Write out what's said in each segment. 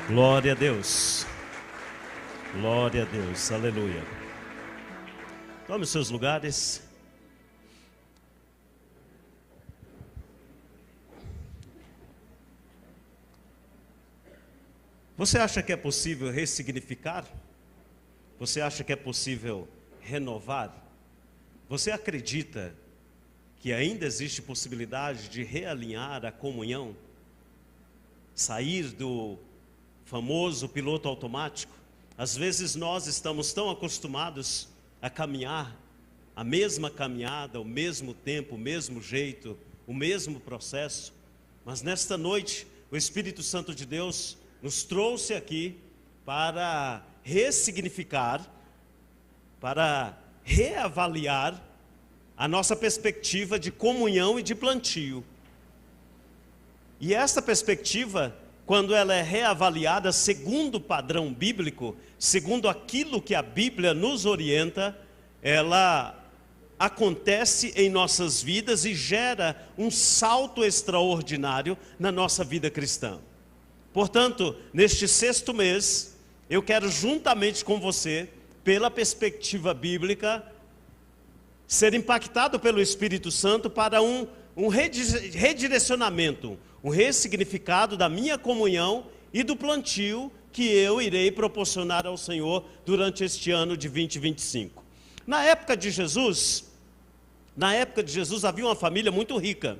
Glória a Deus. Glória a Deus. Aleluia. Tome os seus lugares. Você acha que é possível ressignificar? Você acha que é possível renovar? Você acredita que ainda existe possibilidade de realinhar a comunhão? Sair do famoso piloto automático? Às vezes nós estamos tão acostumados a caminhar a mesma caminhada, o mesmo tempo, o mesmo jeito, o mesmo processo. Mas nesta noite, o Espírito Santo de Deus nos trouxe aqui para ressignificar, para reavaliar a nossa perspectiva de comunhão e de plantio. E essa perspectiva, quando ela é reavaliada segundo o padrão bíblico, segundo aquilo que a Bíblia nos orienta, ela acontece em nossas vidas e gera um salto extraordinário na nossa vida cristã. Portanto, neste 6º mês, eu quero juntamente com você, pela perspectiva bíblica, ser impactado pelo Espírito Santo para um redirecionamento, um ressignificado da minha comunhão e do plantio que eu irei proporcionar ao Senhor durante este ano de 2025. Na época de Jesus havia uma família muito rica,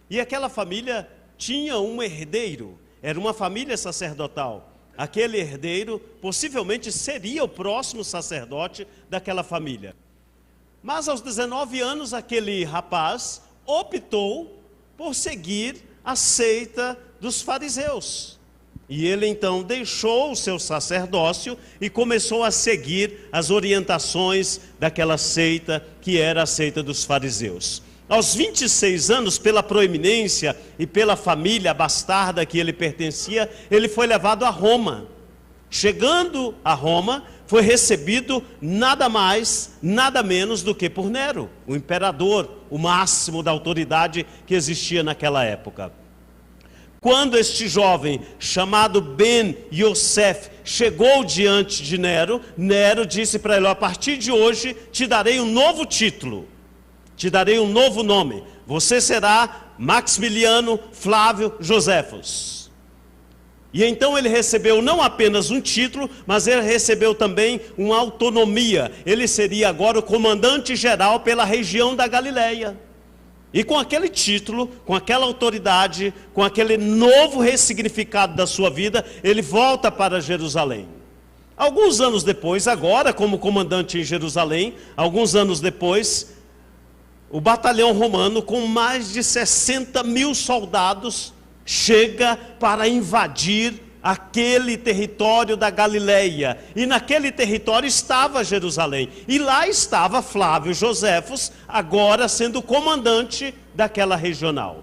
e aquela família tinha um herdeiro, era uma família sacerdotal. Aquele herdeiro possivelmente seria o próximo sacerdote daquela família. Mas aos 19 anos aquele rapaz optou por seguir a seita dos fariseus. E ele então deixou o seu sacerdócio e começou a seguir as orientações daquela seita que era a seita dos fariseus. Aos 26 anos, pela proeminência e pela família bastarda que ele pertencia, ele foi levado a Roma. Chegando a Roma, foi recebido nada mais, nada menos do que por Nero, o imperador, o máximo da autoridade que existia naquela época. Quando este jovem, chamado Ben Yosef, chegou diante de Nero, Nero disse para ele: a partir de hoje te darei um novo título, te darei um novo nome, você será Maximiliano Flávio Joséfos. E então ele recebeu não apenas um título, mas ele recebeu também uma autonomia. Ele seria agora o comandante geral pela região da Galileia. E com aquele título, com aquela autoridade, com aquele novo ressignificado da sua vida, ele volta para Jerusalém. Alguns anos depois, agora como comandante em Jerusalém, alguns anos depois, o batalhão romano, com mais de 60 mil soldados, chega para invadir aquele território da Galileia. E naquele território estava Jerusalém. E lá estava Flávio Joséfos, agora sendo comandante daquela regional.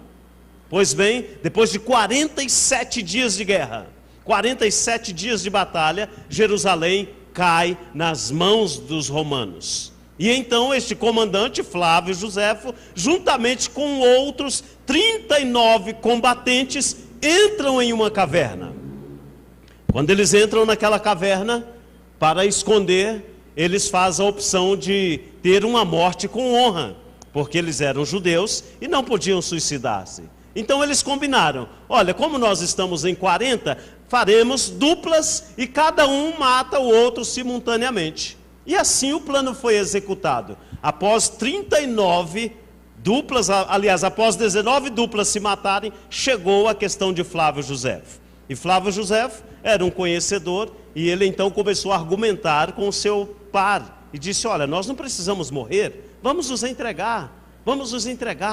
Pois bem, depois de 47 dias de guerra, 47 dias de batalha, Jerusalém cai nas mãos dos romanos. E então este comandante, Flávio Joséfo, juntamente com outros 39 combatentes, entram em uma caverna. Quando eles entram naquela caverna, para esconder, eles fazem a opção de ter uma morte com honra, porque eles eram judeus e não podiam suicidar-se. Então eles combinaram: olha, como nós estamos em 40, faremos duplas e cada um mata o outro simultaneamente. E assim o plano foi executado. Após 39 duplas, aliás, após 19 duplas se matarem, chegou a questão de Flávio Joséfo. E Flávio Joséfo era um conhecedor, e ele então começou a argumentar com o seu par. E disse: olha, nós não precisamos morrer, vamos nos entregar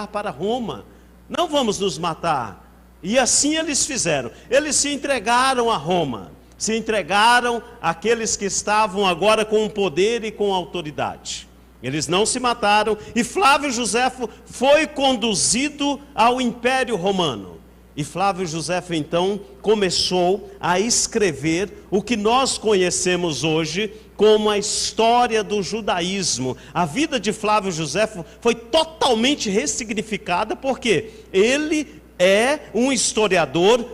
para Roma, não vamos nos matar. E assim eles fizeram, eles se entregaram a Roma. Se entregaram àqueles que estavam agora com o poder e com a autoridade. Eles não se mataram, e Flávio Joséfo foi conduzido ao Império Romano. E Flávio Joséfo então começou a escrever o que nós conhecemos hoje como a história do judaísmo. A vida de Flávio Joséfo foi totalmente ressignificada, porque ele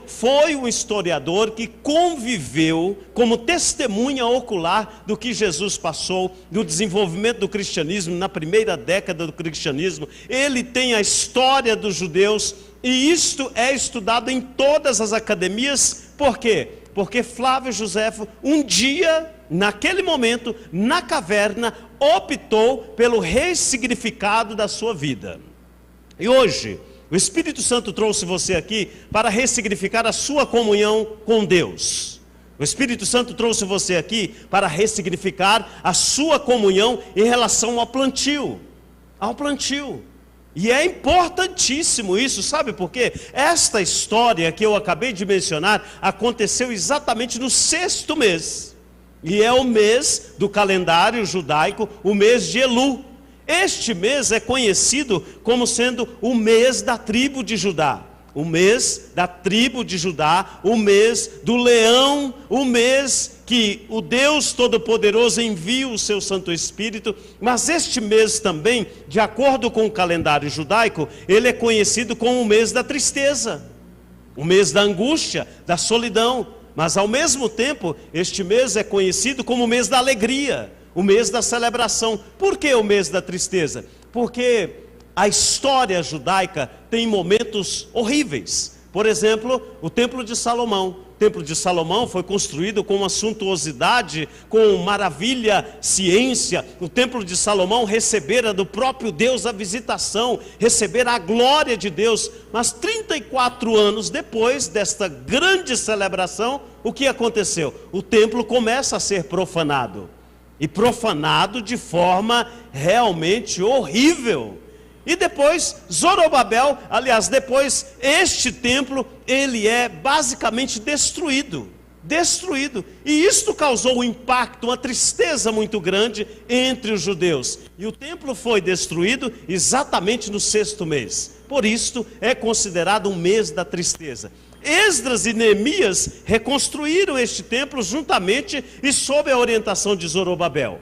foi um historiador que conviveu como testemunha ocular do que Jesus passou, do desenvolvimento do cristianismo, na primeira década do cristianismo. Ele tem a história dos judeus, e isto é estudado em todas as academias. Por quê? Porque Flávio Joséfo, um dia, naquele momento, na caverna, optou pelo ressignificado da sua vida. E hoje, o Espírito Santo trouxe você aqui para ressignificar a sua comunhão com Deus. O Espírito Santo trouxe você aqui para ressignificar a sua comunhão em relação ao plantio. E é importantíssimo isso, sabe por quê? Esta história que eu acabei de mencionar aconteceu exatamente no 6º mês. E é o mês do calendário judaico, o mês de Elu. Este mês é conhecido como sendo o mês da tribo de Judá. O mês da tribo de Judá, o mês do leão, o mês que o Deus Todo-Poderoso envia o seu Santo Espírito. Mas este mês também, de acordo com o calendário judaico, ele é conhecido como o mês da tristeza, o mês da angústia, da solidão. Mas ao mesmo tempo, este mês é conhecido como o mês da alegria, o mês da celebração. Por que o mês da tristeza? Porque a história judaica tem momentos horríveis. Por exemplo, o Templo de Salomão. O Templo de Salomão foi construído com uma suntuosidade, com maravilha, ciência. O Templo de Salomão recebera do próprio Deus a visitação, recebera a glória de Deus. Mas 34 anos depois desta grande celebração, o que aconteceu? O templo começa a ser profanado. E profanado de forma realmente horrível. E depois Zorobabel, depois este templo, ele é basicamente destruído. E isto causou um impacto, uma tristeza muito grande entre os judeus. E o templo foi destruído exatamente no 6º mês. Por isto é considerado um mês da tristeza. Esdras e Neemias reconstruíram este templo juntamente e sob a orientação de Zorobabel.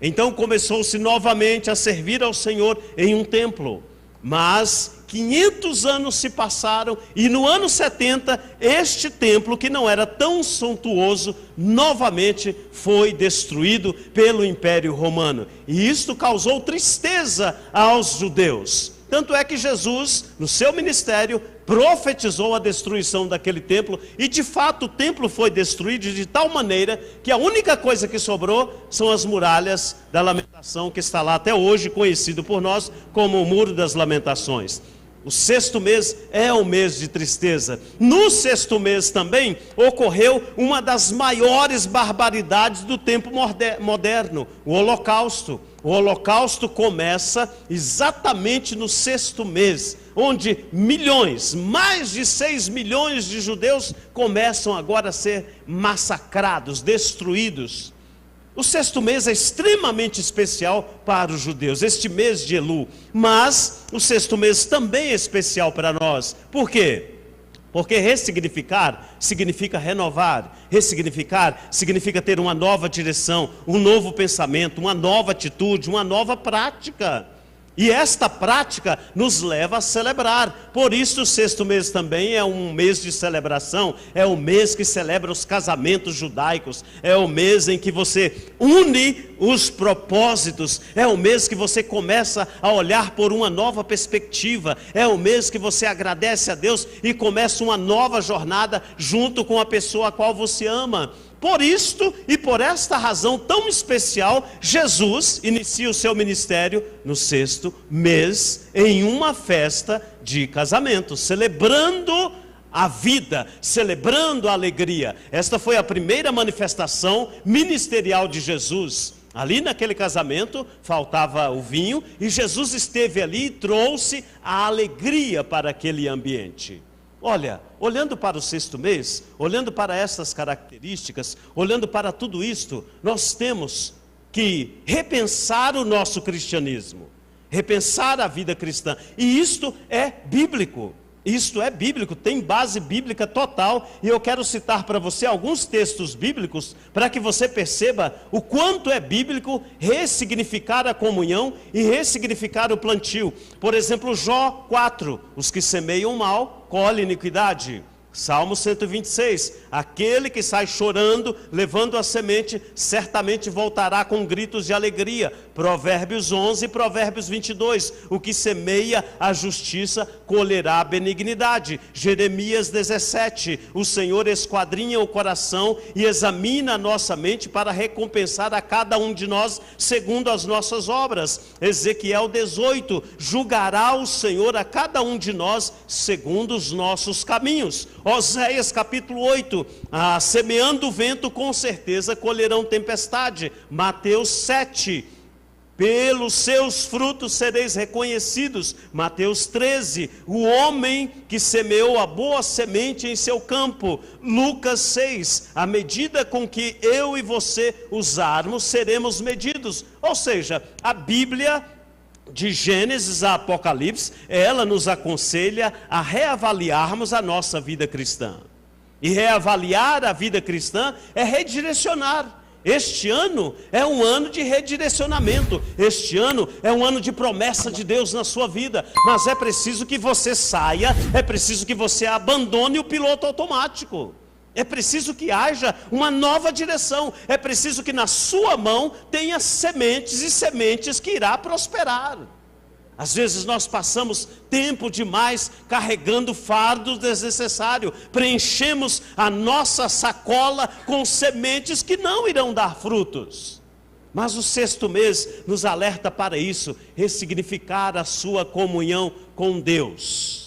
Então começou-se novamente a servir ao Senhor em um templo. Mas 500 anos se passaram e no ano 70, este templo, que não era tão suntuoso, novamente foi destruído pelo Império Romano. E isto causou tristeza aos judeus. Tanto é que Jesus, no seu ministério, profetizou a destruição daquele templo, e de fato o templo foi destruído de tal maneira que a única coisa que sobrou são as muralhas da lamentação, que está lá até hoje, conhecido por nós como o Muro das Lamentações. O 6º mês é o mês de tristeza. No 6º mês também ocorreu uma das maiores barbaridades do tempo moderno, o Holocausto. O Holocausto começa exatamente no 6º mês, onde mais de 6 milhões de judeus começam agora a ser massacrados, destruídos. O 6º mês é extremamente especial para os judeus, este mês de Elu. Mas o 6º mês também é especial para nós. Por quê? Porque ressignificar significa renovar. Ressignificar significa ter uma nova direção, um novo pensamento, uma nova atitude, uma nova prática. E esta prática nos leva a celebrar. Por isso o 6º mês também é um mês de celebração. É o mês que celebra os casamentos judaicos. É o mês em que você une os propósitos. É o mês que você começa a olhar por uma nova perspectiva. É o mês que você agradece a Deus e começa uma nova jornada junto com a pessoa a qual você ama. Por isto e por esta razão tão especial, Jesus inicia o seu ministério no 6º mês, em uma festa de casamento, celebrando a vida, celebrando a alegria. Esta foi a primeira manifestação ministerial de Jesus. Ali naquele casamento faltava o vinho, e Jesus esteve ali e trouxe a alegria para aquele ambiente. Olha, olhando para o 6º mês, olhando para essas características, olhando para tudo isto, nós temos que repensar o nosso cristianismo, repensar a vida cristã. E isto é bíblico. Isto é bíblico, tem base bíblica total, e eu quero citar para você alguns textos bíblicos, para que você perceba o quanto é bíblico ressignificar a comunhão e ressignificar o plantio. Por exemplo, Jó 4, os que semeiam mal, colhe iniquidade? Salmo 126, aquele que sai chorando, levando a semente, certamente voltará com gritos de alegria. Provérbios 11 e Provérbios 22, o que semeia a justiça, colherá a benignidade. Jeremias 17, o Senhor esquadrinha o coração e examina a nossa mente para recompensar a cada um de nós, segundo as nossas obras. Ezequiel 18, julgará o Senhor a cada um de nós, segundo os nossos caminhos. Oséias capítulo 8, semeando o vento com certeza colherão tempestade. Mateus 7, pelos seus frutos sereis reconhecidos. Mateus 13, o homem que semeou a boa semente em seu campo. Lucas 6, a medida com que eu e você usarmos, seremos medidos. Ou seja, a Bíblia, de Gênesis a Apocalipse, ela nos aconselha a reavaliarmos a nossa vida cristã. E reavaliar a vida cristã é redirecionar. Este ano é um ano de redirecionamento. Este ano é um ano de promessa de Deus na sua vida. Mas é preciso que você saia, é preciso que você abandone o piloto automático. É preciso que haja uma nova direção. É preciso que na sua mão tenha sementes e sementes que irá prosperar. Às vezes nós passamos tempo demais carregando fardo desnecessário. Preenchemos a nossa sacola com sementes que não irão dar frutos. Mas o sexto mês nos alerta para isso, ressignificar a sua comunhão com Deus.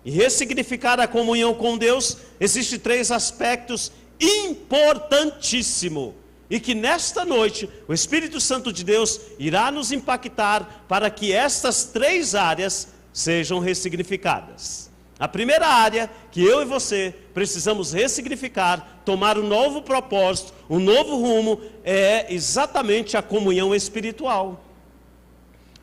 E ressignificar a comunhão com Deus, existem 3 aspectos importantíssimos. E que nesta noite, o Espírito Santo de Deus irá nos impactar para que estas 3 áreas sejam ressignificadas. A primeira área que eu e você precisamos ressignificar, tomar um novo propósito, um novo rumo, é exatamente a comunhão espiritual.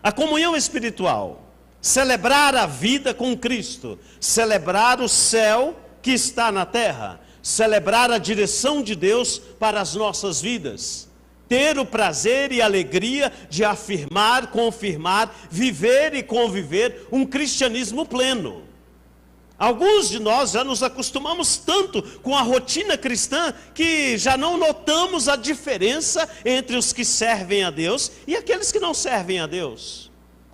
A comunhão espiritual. Celebrar a vida com Cristo, celebrar o céu que está na terra, celebrar a direção de Deus para as nossas vidas, ter o prazer e alegria de afirmar, confirmar, viver e conviver um cristianismo pleno. Alguns de nós já nos acostumamos tanto com a rotina cristã que já não notamos a diferença entre os que servem a Deus e aqueles que não servem a Deus.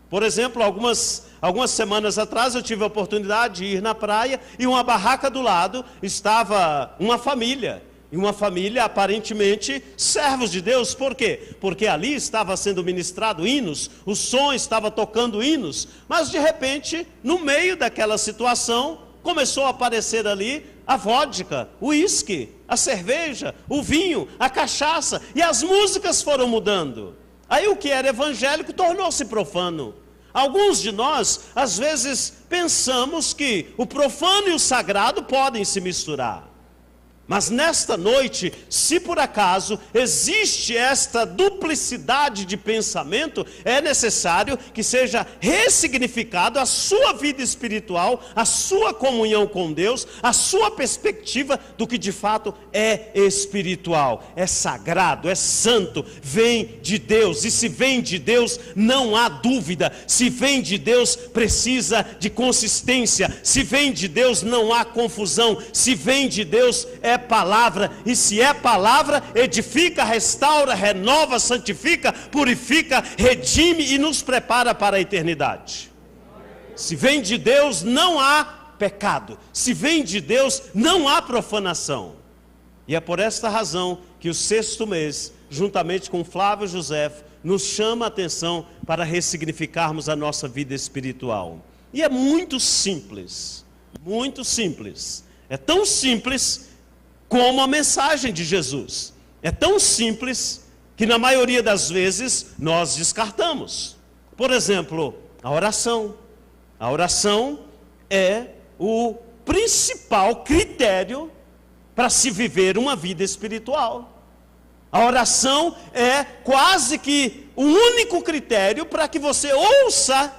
Por exemplo, algumas semanas atrás eu tive a oportunidade de ir na praia e uma barraca do lado estava uma família. E uma família aparentemente servos de Deus. Por quê? Porque ali estava sendo ministrado hinos, o som estava tocando hinos. Mas de repente, no meio daquela situação, começou a aparecer ali a vodka, o uísque, a cerveja, o vinho, a cachaça. E as músicas foram mudando. Aí o que era evangélico tornou-se profano. Alguns de nós, às vezes, pensamos que o profano e o sagrado podem se misturar. Mas nesta noite, se por acaso existe esta duplicidade de pensamento, é necessário que seja ressignificado a sua vida espiritual, a sua comunhão com Deus, a sua perspectiva do que de fato é espiritual, é sagrado, é santo, vem de Deus. E se vem de Deus, não há dúvida. Se vem de Deus, precisa de consistência. Se vem de Deus, não há confusão. Se vem de Deus, é palavra, e se é palavra, edifica, restaura, renova, santifica, purifica, redime e nos prepara para a eternidade. Se vem de Deus, não há pecado. Se vem de Deus, não há profanação. E é por esta razão que o sexto mês, juntamente com Flávio José, nos chama a atenção para ressignificarmos a nossa vida espiritual. E é muito simples, muito simples. É tão simples como a mensagem de Jesus. É tão simples que na maioria das vezes nós descartamos. Por exemplo, a oração. A oração é o principal critério para se viver uma vida espiritual. A oração é quase que o único critério para que você ouça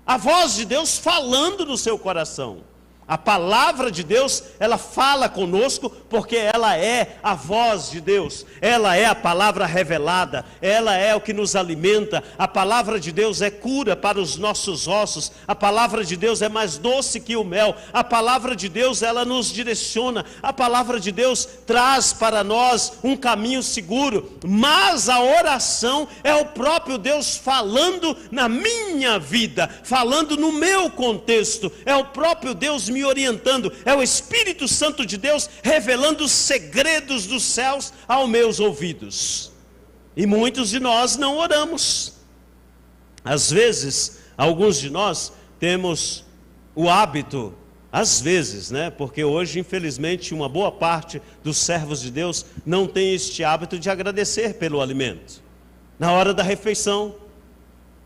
a voz de Deus falando no seu coração. A palavra de Deus, ela fala conosco porque ela é a voz de Deus. Ela é a palavra revelada, ela é o que nos alimenta. A palavra de Deus é cura para os nossos ossos. A palavra de Deus é mais doce que o mel. A palavra de Deus, ela nos direciona. A palavra de Deus traz para nós um caminho seguro. Mas a oração é o próprio Deus falando na minha vida, falando no meu contexto. É o próprio Deus me orientando, é o Espírito Santo de Deus revelando os segredos dos céus aos meus ouvidos. E muitos de nós não oramos. Às vezes, alguns de nós temos o hábito, às vezes, porque hoje, infelizmente, uma boa parte dos servos de Deus não tem este hábito de agradecer pelo alimento. Na hora da refeição,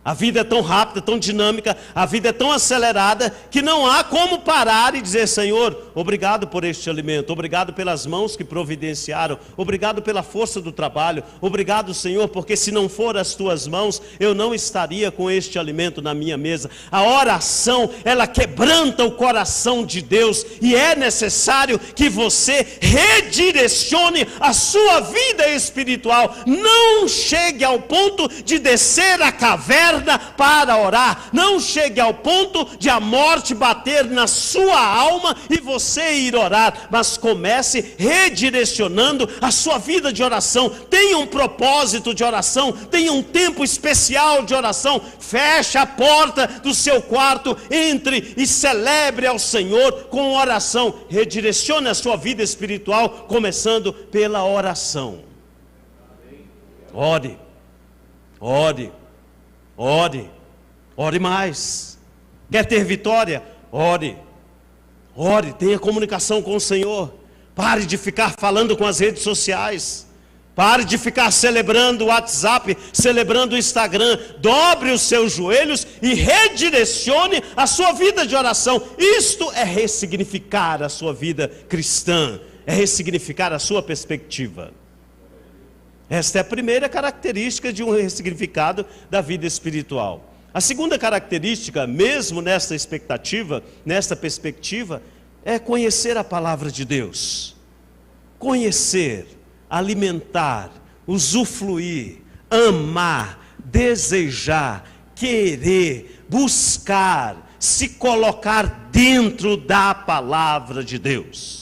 a vida é tão rápida, tão dinâmica, a vida é tão acelerada, que não há como parar e dizer: Senhor, obrigado por este alimento, obrigado pelas mãos que providenciaram, obrigado pela força do trabalho, obrigado, Senhor, porque se não for as tuas mãos, eu não estaria com este alimento na minha mesa. A oração, ela quebranta o coração de Deus, e é necessário que você redirecione a sua vida espiritual. Não chegue ao ponto de descer a caverna para orar. Não chegue ao ponto de a morte bater na sua alma e você ir orar, mas comece redirecionando a sua vida de oração. Tenha um propósito de oração, tenha um tempo especial de oração. Feche a porta do seu quarto, entre e celebre ao Senhor com oração. Redirecione a sua vida espiritual, começando pela oração. Ore, ore, ore, ore mais. Quer ter vitória? Ore, ore, tenha comunicação com o Senhor. Pare de ficar falando com as redes sociais. Pare de ficar celebrando o WhatsApp, celebrando o Instagram. Dobre os seus joelhos e redirecione a sua vida de oração. Isto é ressignificar a sua vida cristã, é ressignificar a sua perspectiva. Esta é a primeira característica de um ressignificado da vida espiritual. A segunda característica, mesmo nesta expectativa, nesta perspectiva, é conhecer a palavra de Deus. Conhecer, alimentar, usufruir, amar, desejar, querer, buscar, se colocar dentro da palavra de Deus.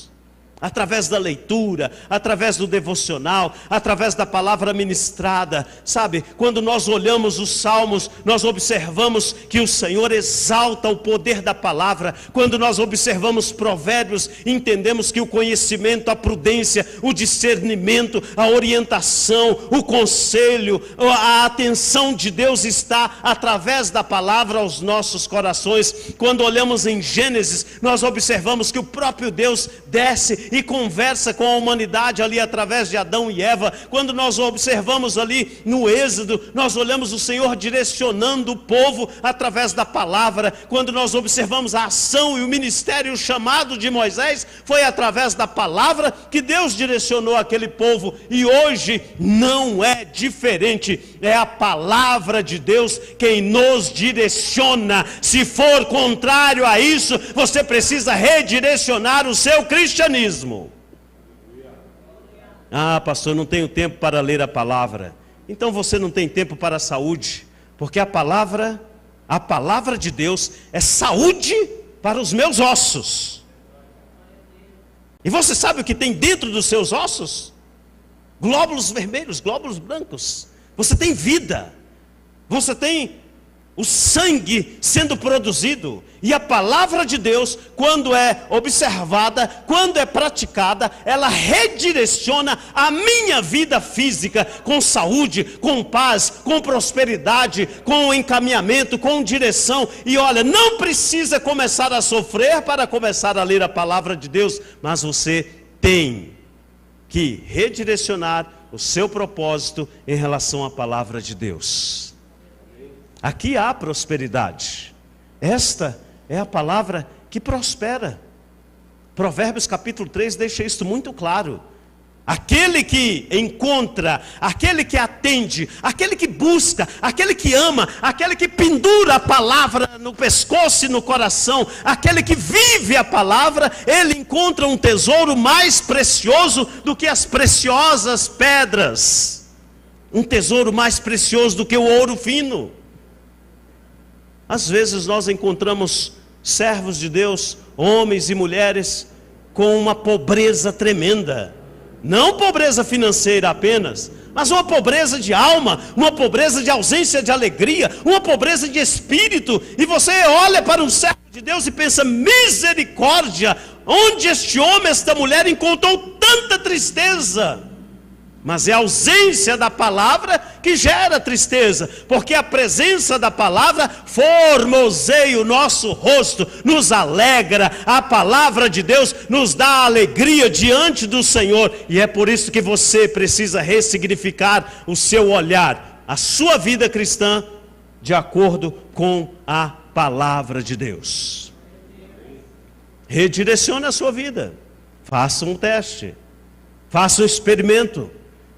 Através da leitura, através do devocional, através da palavra ministrada. Sabe, quando nós olhamos os salmos, nós observamos que o Senhor exalta o poder da palavra. Quando nós observamos provérbios, entendemos que o conhecimento, a prudência, o discernimento, a orientação, o conselho, a atenção de Deus está através da palavra aos nossos corações. Quando olhamos em Gênesis, nós observamos que o próprio Deus desce e conversa com a humanidade ali através de Adão e Eva. Quando nós observamos ali no Êxodo, nós olhamos o Senhor direcionando o povo através da palavra. Quando nós observamos a ação e o ministério, o chamado de Moisés, foi através da palavra que Deus direcionou aquele povo. E hoje não é diferente, é a palavra de Deus quem nos direciona. Se for contrário a isso, você precisa redirecionar o seu cristianismo. Ah, pastor, não tenho tempo para ler a palavra. Então você não tem tempo para a saúde, porque a palavra de Deus é saúde para os meus ossos. E você sabe o que tem dentro dos seus ossos? Glóbulos vermelhos, glóbulos brancos. Você tem vida, você tem o sangue sendo produzido. E a palavra de Deus, quando é observada, quando é praticada, ela redireciona a minha vida física com saúde, com paz, com prosperidade, com encaminhamento, com direção. E olha, não precisa começar a sofrer para começar a ler a palavra de Deus, mas você tem que redirecionar o seu propósito em relação à palavra de Deus. Aqui há prosperidade. Esta é a palavra que prospera. Provérbios capítulo 3 deixa isso muito claro. Aquele que encontra, aquele que atende, aquele que busca, aquele que ama, aquele que pendura a palavra no pescoço e no coração, aquele que vive a palavra, ele encontra um tesouro mais precioso do que as preciosas pedras. Um tesouro mais precioso do que o ouro fino. Às vezes nós encontramos servos de Deus, homens e mulheres, com uma pobreza tremenda. Não pobreza financeira apenas, mas uma pobreza de alma, uma pobreza de ausência de alegria, uma pobreza de espírito. E você olha para um servo de Deus e pensa: misericórdia, onde este homem, esta mulher encontrou tanta tristeza? Mas é a ausência da palavra que gera tristeza, porque a presença da palavra formoseia o nosso rosto, nos alegra. A palavra de Deus nos dá alegria diante do Senhor, e é por isso que você precisa ressignificar o seu olhar, a sua vida cristã, de acordo com a palavra de Deus. Redirecione a sua vida, faça um teste, faça um experimento.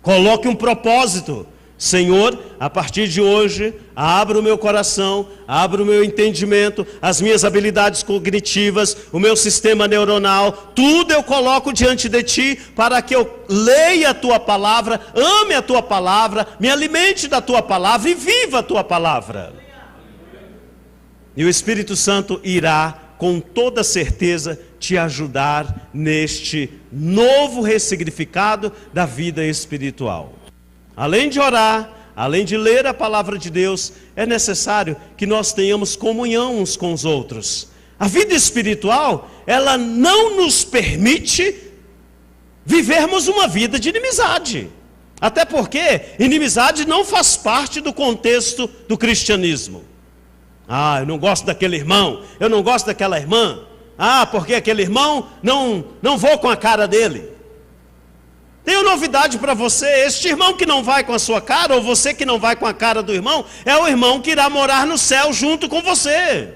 Coloque um propósito. Senhor, a partir de hoje, abra o meu coração, abra o meu entendimento, as minhas habilidades cognitivas, o meu sistema neuronal, tudo eu coloco diante de Ti, para que eu leia a Tua palavra, ame a Tua palavra, me alimente da Tua palavra e viva a Tua palavra. E o Espírito Santo irá, com toda certeza, te ajudar neste novo ressignificado da vida espiritual. Além de orar, além de ler a palavra de Deus, é necessário que nós tenhamos comunhão uns com os outros. A vida espiritual, ela não nos permite vivermos uma vida de inimizade. Até porque inimizade não faz parte do contexto do cristianismo. Eu não gosto daquele irmão, eu não gosto daquela irmã. Porque aquele irmão, não vou com a cara dele. Tenho novidade para você: este irmão que não vai com a sua cara, ou você que não vai com a cara do irmão, é o irmão que irá morar no céu junto com você.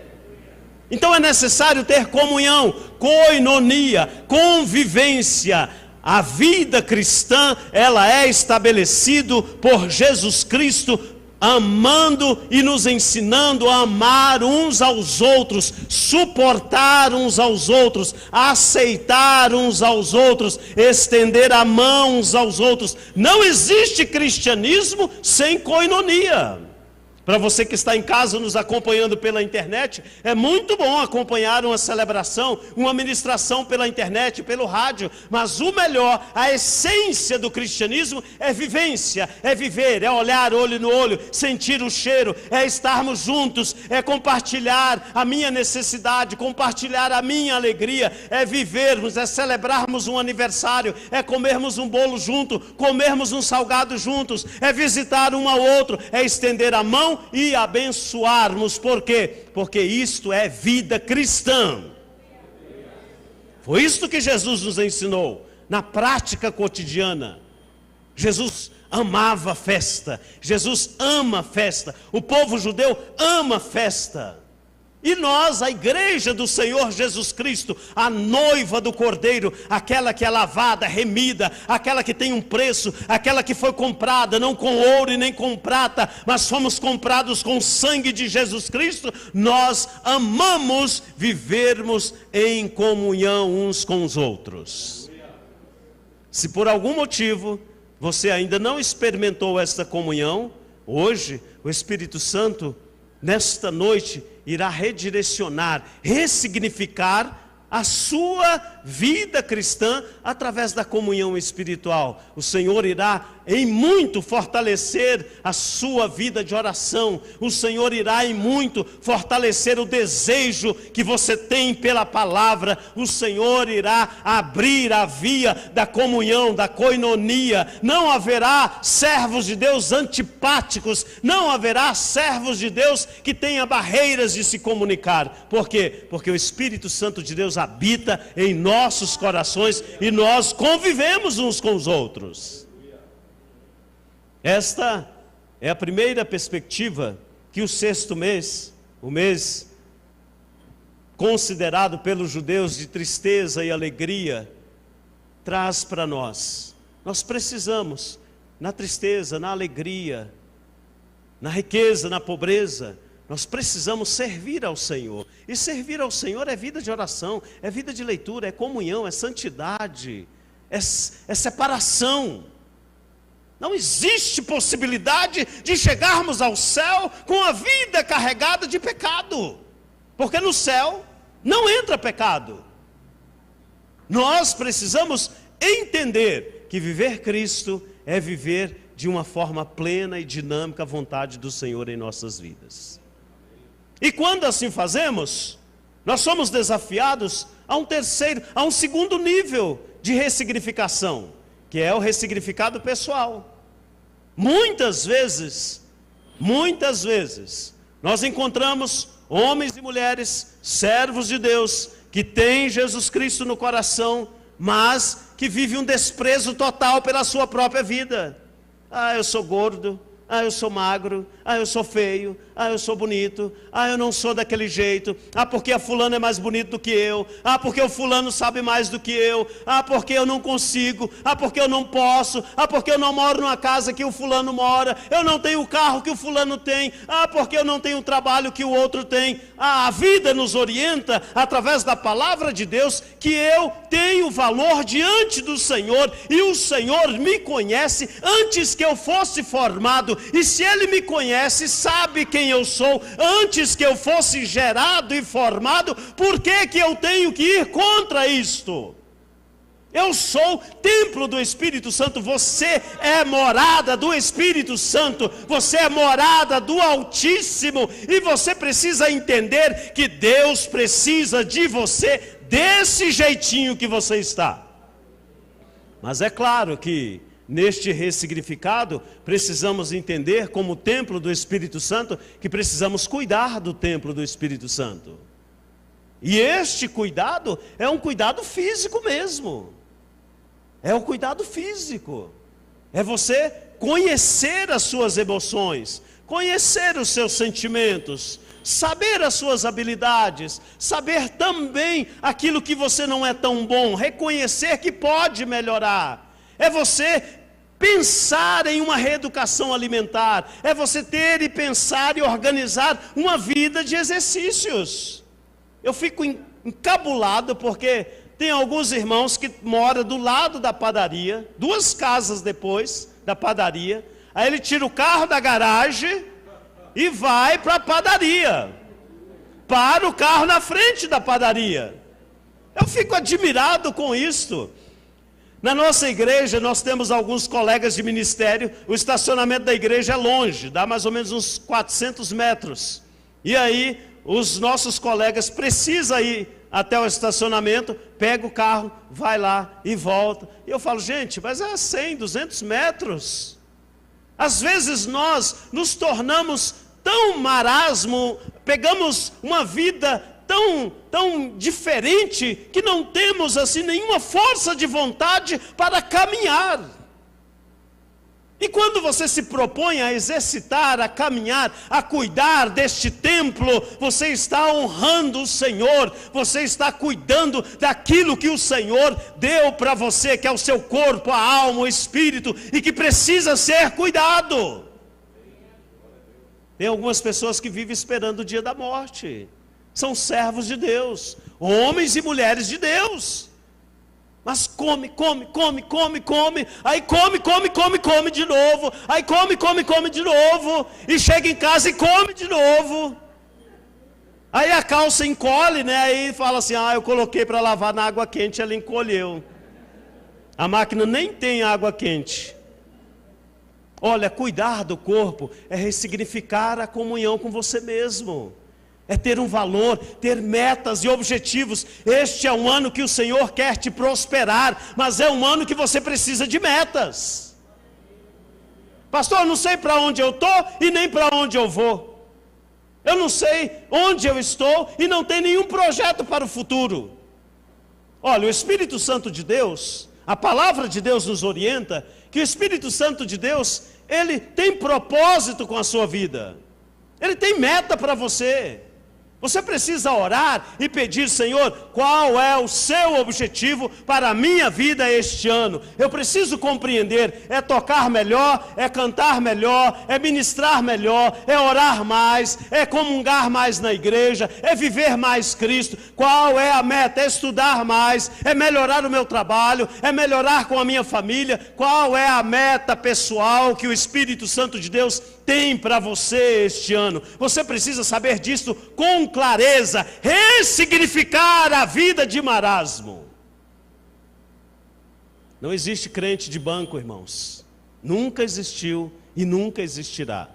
Então é necessário ter comunhão, koinonia, convivência. A vida cristã, ela é estabelecida por Jesus Cristo, amando e nos ensinando a amar uns aos outros, suportar uns aos outros, aceitar uns aos outros, estender a mão uns aos outros. Não existe cristianismo sem koinonia. Para você que está em casa nos acompanhando pela internet, é muito bom acompanhar uma celebração, uma ministração pela internet, pelo rádio, mas o melhor, a essência do cristianismo é vivência, é viver, é olhar olho no olho, sentir o cheiro, é estarmos juntos, é compartilhar a minha necessidade, compartilhar a minha alegria, é vivermos, é celebrarmos um aniversário, é comermos um bolo junto, comermos um salgado juntos, é visitar um ao outro, é estender a mão e abençoarmos. Por quê? Porque isto é vida cristã. Foi isto que Jesus nos ensinou na prática cotidiana. Jesus amava festa, Jesus ama festa, o povo judeu ama festa. E nós, a igreja do Senhor Jesus Cristo, a noiva do Cordeiro, aquela que é lavada, remida, aquela que tem um preço, aquela que foi comprada, não com ouro e nem com prata, mas fomos comprados com o sangue de Jesus Cristo, nós amamos vivermos em comunhão uns com os outros. Se por algum motivo você ainda não experimentou esta comunhão, hoje o Espírito Santo, nesta noite, irá redirecionar, ressignificar a sua vida cristã através da comunhão espiritual. O Senhor irá em muito fortalecer a sua vida de oração. O Senhor irá em muito fortalecer o desejo que você tem pela palavra. O Senhor irá abrir a via da comunhão, da koinonia. Não haverá servos de Deus antipáticos, não haverá servos de Deus que tenham barreiras de se comunicar. Por quê? Porque o Espírito Santo de Deus habita em nossos corações e nós convivemos uns com os outros. Esta é a primeira perspectiva que o sexto mês, o mês considerado pelos judeus de tristeza e alegria, traz para nós. nós precisamos, na tristeza, na alegria, na riqueza, na pobreza, nós precisamos servir ao Senhor. E servir ao Senhor é vida de oração, é vida de leitura, é comunhão, é santidade, é separação. Não existe possibilidade de chegarmos ao céu com a vida carregada de pecado, porque no céu não entra pecado. Nós precisamos entender que viver Cristo é viver de uma forma plena e dinâmica a vontade do Senhor em nossas vidas. E quando assim fazemos, nós somos desafiados a um segundo nível de ressignificação, que é o ressignificado pessoal. Muitas vezes, nós encontramos homens e mulheres, servos de Deus, que têm Jesus Cristo no coração, mas que vivem um desprezo total pela sua própria vida. Eu sou gordo, eu sou magro, eu sou feio, eu sou bonito, eu não sou daquele jeito, porque a fulano é mais bonito do que eu, porque o fulano sabe mais do que eu, porque eu não consigo, porque eu não posso, porque eu não moro numa casa que o fulano mora, eu não tenho o carro que o fulano tem, porque eu não tenho o trabalho que o outro tem. A vida nos orienta, através da palavra de Deus, que eu tenho valor diante do Senhor, e o Senhor me conhece antes que eu fosse formado, e se Ele me conhece, sabe quem eu sou, antes que eu fosse gerado e formado, por que eu tenho que ir contra isto? Eu sou templo do Espírito Santo, você é morada do Espírito Santo, você é morada do Altíssimo, e você precisa entender que Deus precisa de você desse jeitinho que você está. Mas é claro que neste ressignificado, precisamos entender, como templo do Espírito Santo, que precisamos cuidar do templo do Espírito Santo. E este cuidado é um cuidado físico mesmo. É o cuidado físico. É você conhecer as suas emoções, conhecer os seus sentimentos, saber as suas habilidades, saber também aquilo que você não é tão bom, reconhecer que pode melhorar. É você pensar em uma reeducação alimentar, é você ter e pensar e organizar uma vida de exercícios. Eu fico encabulado porque tem alguns irmãos que moram do lado da padaria, 2 casas depois da padaria, aí ele tira o carro da garagem e vai para a padaria, para o carro na frente da padaria. Eu fico admirado com isto. Na nossa igreja, nós temos alguns colegas de ministério, o estacionamento da igreja é longe, dá mais ou menos uns 400 metros. E aí, os nossos colegas precisam ir até o estacionamento, pega o carro, vai lá e volta. E eu falo, gente, mas é 100, 200 metros. Às vezes nós nos tornamos tão marasmo, pegamos uma vida tão diferente, que não temos assim nenhuma força de vontade para caminhar. E quando você se propõe a exercitar, a caminhar, a cuidar deste templo, você está honrando o Senhor, você está cuidando daquilo que o Senhor deu para você, que é o seu corpo, a alma, o espírito, e que precisa ser cuidado. Tem algumas pessoas que vivem esperando o dia da morte. São servos de Deus, homens e mulheres de Deus. Mas come, aí come de novo, aí come de novo, e chega em casa e come de novo. Aí a calça encolhe, né? Aí fala assim, eu coloquei para lavar na água quente, ela encolheu. A máquina nem tem água quente. Olha, cuidar do corpo é ressignificar a comunhão com você mesmo. É ter um valor, ter metas e objetivos. Este é um ano que o Senhor quer te prosperar, mas é um ano que você precisa de metas. Pastor, eu não sei para onde eu estou e nem para onde eu vou. Eu não sei onde eu estou e não tenho nenhum projeto para o futuro. Olha, o Espírito Santo de Deus, a palavra de Deus nos orienta que o Espírito Santo de Deus, ele tem propósito com a sua vida. Ele tem meta para você. Você precisa orar e pedir: Senhor, qual é o seu objetivo para a minha vida este ano? Eu preciso compreender, é tocar melhor, é cantar melhor, é ministrar melhor, é orar mais, é comungar mais na igreja, é viver mais Cristo. Qual é a meta? É estudar mais, é melhorar o meu trabalho, é melhorar com a minha família. Qual é a meta pessoal que o Espírito Santo de Deus tem para você este ano? Você precisa saber disso com clareza, ressignificar a vida de marasmo. Não existe crente de banco, irmãos. Nunca existiu e nunca existirá.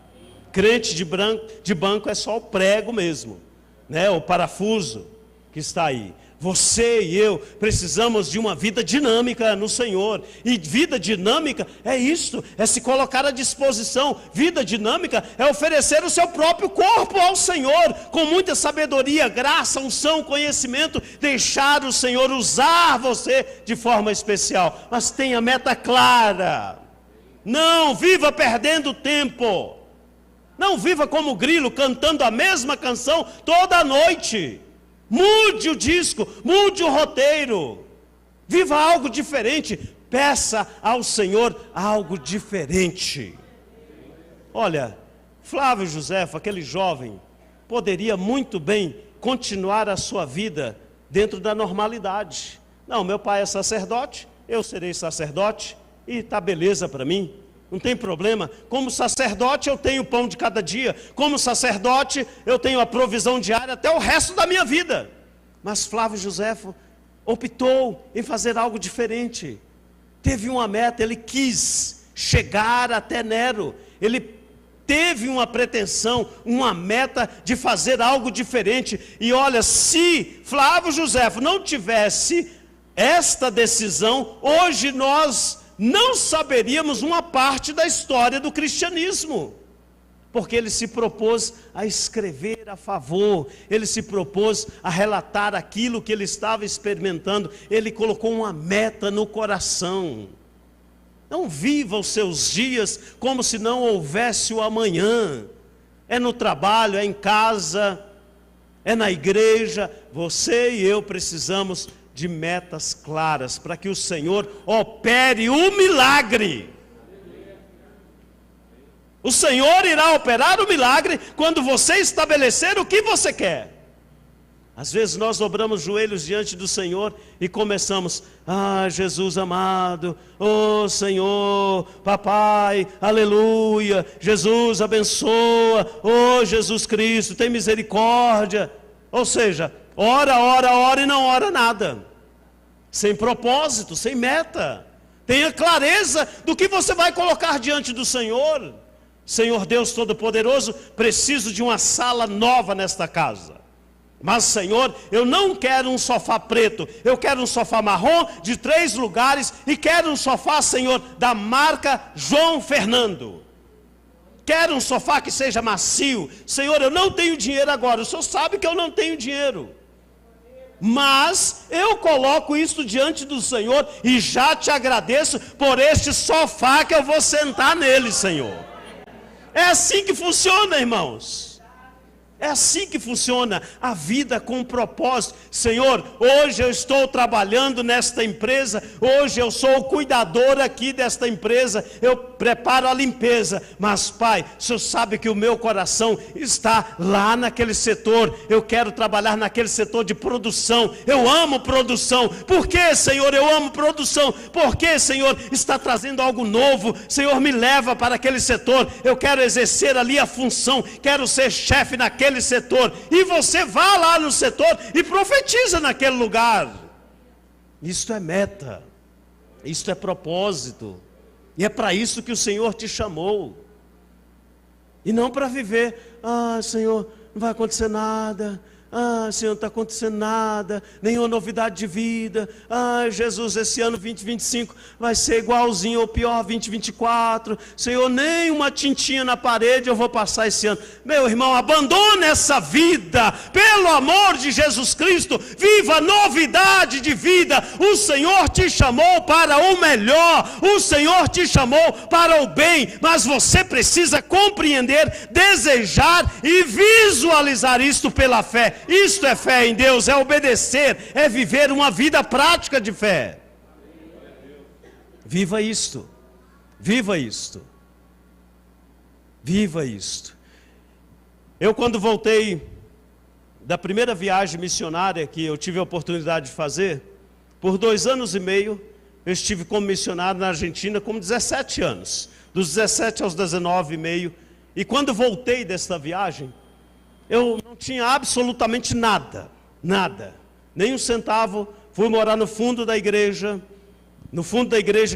Crente de banco é só o prego mesmo, né? O parafuso que está aí. Você e eu precisamos de uma vida dinâmica no Senhor. E vida dinâmica é isto, é se colocar à disposição. Vida dinâmica é oferecer o seu próprio corpo ao Senhor, com muita sabedoria, graça, unção, conhecimento. Deixar o Senhor usar você de forma especial. Mas tenha meta clara. Não viva perdendo tempo. Não viva como grilo, cantando a mesma canção toda noite. Mude o disco, mude o roteiro, viva algo diferente, peça ao Senhor algo diferente. Olha, Flávio Joséfo, aquele jovem, poderia muito bem continuar a sua vida dentro da normalidade. Não, meu pai é sacerdote, eu serei sacerdote, e está beleza para mim. Não tem problema. Como sacerdote eu tenho o pão de cada dia. Como sacerdote eu tenho a provisão diária até o resto da minha vida. Mas Flávio Joséfo optou em fazer algo diferente. Teve uma meta, ele quis chegar até Nero. Ele teve uma pretensão, uma meta de fazer algo diferente. E olha, se Flávio Joséfo não tivesse esta decisão, hoje nós não saberíamos uma parte da história do cristianismo, porque ele se propôs a escrever a favor, ele se propôs a relatar aquilo que ele estava experimentando, ele colocou uma meta no coração. Não viva os seus dias como se não houvesse o amanhã, é no trabalho, é em casa, é na igreja. Você e eu precisamos de metas claras, para que o Senhor opere o milagre. O Senhor irá operar o milagre quando você estabelecer o que você quer. Às vezes nós dobramos joelhos diante do Senhor e começamos: ah, Jesus amado, oh Senhor, papai, aleluia, Jesus abençoa, oh Jesus Cristo, tem misericórdia. Ou seja, ora e não ora nada. Sem propósito, sem meta. Tenha clareza do que você vai colocar diante do Senhor. Senhor Deus Todo-Poderoso, preciso de uma sala nova nesta casa. Mas Senhor, eu não quero um sofá preto, eu quero um sofá marrom de 3 lugares, e quero um sofá, Senhor, da marca João Fernando. Quero um sofá que seja macio. Senhor, eu não tenho dinheiro agora, o Senhor sabe que eu não tenho dinheiro. Mas eu coloco isso diante do Senhor e já te agradeço por este sofá que eu vou sentar nele, Senhor. É assim que funciona, irmãos. É assim que funciona a vida com propósito. Senhor, hoje eu estou trabalhando nesta empresa, hoje eu sou o cuidador aqui desta empresa, eu preparo a limpeza, mas Pai, o Senhor sabe que o meu coração está lá naquele setor, eu quero trabalhar naquele setor de produção, eu amo produção. Por que, Senhor, eu amo produção? Porque, Senhor, está trazendo algo novo. Senhor, me leva para aquele setor, eu quero exercer ali a função, quero ser chefe naquele setor, e você vá lá no setor e profetiza naquele lugar. Isto é meta, isto é propósito, e é para isso que o Senhor te chamou, e não para viver: ah, Senhor, não vai acontecer nada, Senhor, não está acontecendo nada, nenhuma novidade de vida. Jesus, esse ano 2025 vai ser igualzinho ou pior 2024. Senhor, nem uma tintinha na parede eu vou passar esse ano. Meu irmão, abandone essa vida, pelo amor de Jesus Cristo, viva novidade de vida. O Senhor te chamou para o melhor, o Senhor te chamou para o bem, mas você precisa compreender, desejar e visualizar isto pela fé. Isto é fé em Deus, é obedecer, é viver uma vida prática de fé. Viva isto, viva isto, viva isto. Eu, quando voltei da primeira viagem missionária que eu tive a oportunidade de fazer, por 2 anos e meio, eu estive como missionário na Argentina com 17 anos, dos 17 aos 19 e meio, e quando voltei desta viagem, eu não tinha absolutamente nada, nem um centavo. Fui morar no fundo da igreja,